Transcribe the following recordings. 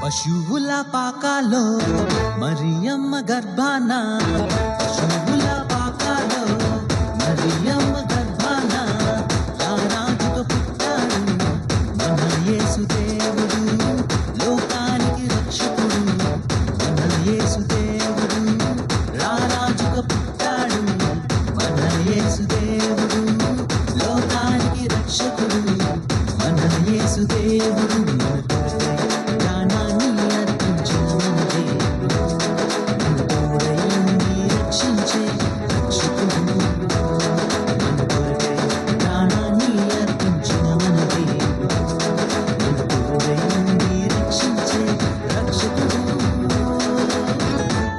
పశువుల పాకాలో మరియమ్మ గర్భాన, పశువుల పాకాలో మరియమ్మ గర్భాన రారాజుగా పుట్టాడు మన యేసుదేవుడు, లోకానికి రక్షకుడు. మన యేసుదేవుడు రారాజుగా పుట్టాడు మన యేసుదేవుడు, లోకానికి రక్షకుడు. మన యేసుదేవుడు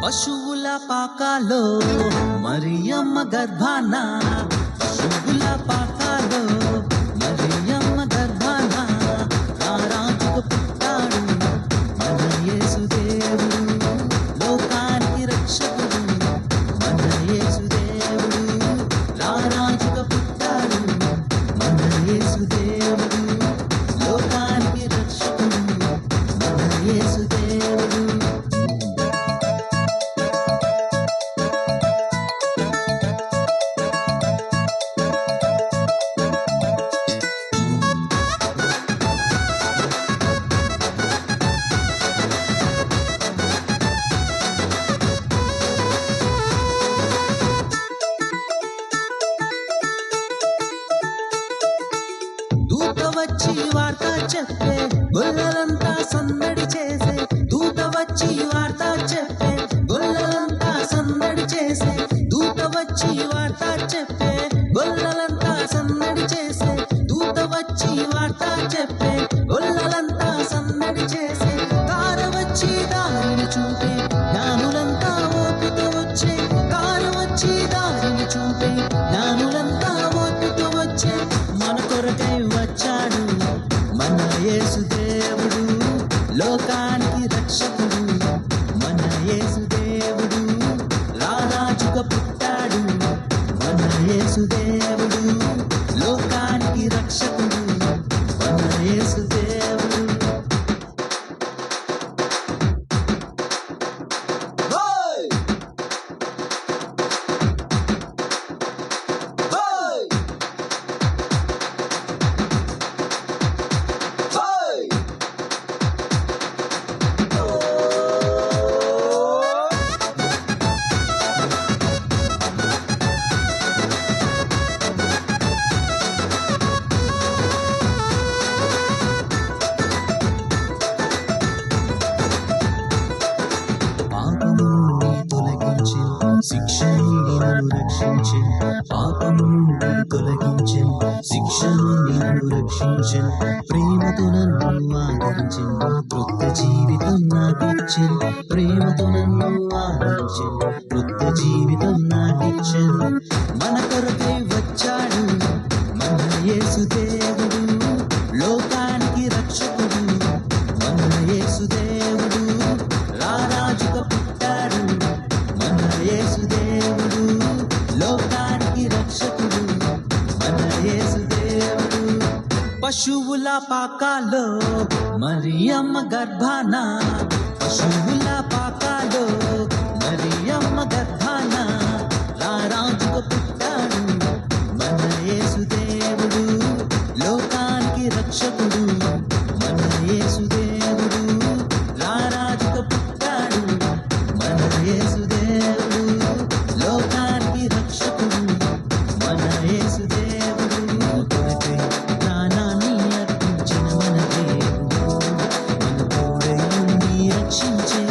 పశువుల పాకాలో మరియమ్మ గర్భాన, పశువుల పాకాలో మరియమ్మ గర్భాన రారాజుగా పుట్టాడు మన యేసుదేవుడు, లోకానికి రక్షకుడు. మన యేసుదేవుడు రారాజుగా పుట్టాడు మన యేసుదేవుడు, లోకానికి రక్షకుడు. మన యేసుదేవుడు దూత వచ్చి వార్త చెప్పే, గొల్లలంతా సన్నడి చేసే. దూత వచ్చి వార్త చెప్పే, గొల్లలంతా సన్నడి చేసే. దూత వచ్చి వార్త చెప్పే, గొల్లలంతా సన్నడి చేసే. దూత వచ్చి వార్త చెప్పే, గొల్లలంతా సన్నడి చేసే. కార వచ్చి దారిని చూపే, జ్ఞానులంతా ఓపితో వచ్చే. కార వచ్చి దారిని చూపే, జ్ఞానులంతా ఓపితో వచ్చే. మన కొరకై వచ్చాడు మన యేసుదేవుడు, లోకానికి రక్షకుడు. మన యేసుదేవుడు రారాజుగా పుట్టాడు మన యేసుదేవుడు, లోకానికి రక్షకుడు. మన యేసుదేవుడు శిక్షను నిన్ను రక్షించి, పాపము తొలగించి, శిక్షను నిన్ను రక్షించి, ప్రేమతో నన్ను ఆదరించి, కొత్త జీవితం నాకిచ్చి. ప్రేమతో నన్ను ఆదరించి, కొత్త జీవితం నాకిచ్చి. మన కొరకై వచ్చాడు మన యేసుదేవుడు, లోకానికి రక్షకుడు. మన యేసుదేవుడు రారాజుగా పుట్టాడు మన యేసుదేవుడు, లోకానికి రక్షకుడు. మన యేసుదేవుడు పశువుల పాకాలో మరియమ్మ గర్భాన, పశువుల పాకాలో మరియమ్మ గర్భాన రారాజుగా పుట్టాడు మన యేసుదేవుడు, లోకానికి రక్షకుడు. మన యేసుదేవుడు రారాజుగా పుట్టాడు మన యేసుదేవుడు, లోకానికి రక్షకుడు. మన యేసుదేవుడు కొరకై ప్రాణాన్ని అర్పించిన మన దేవుడు, మన తోడై ఉండి రక్షించే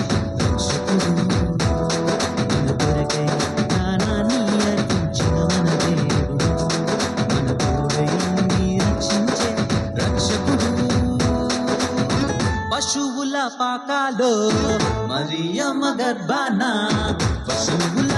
పశువుల పాకాలో మరియమ్మ గర్భాన పశువుల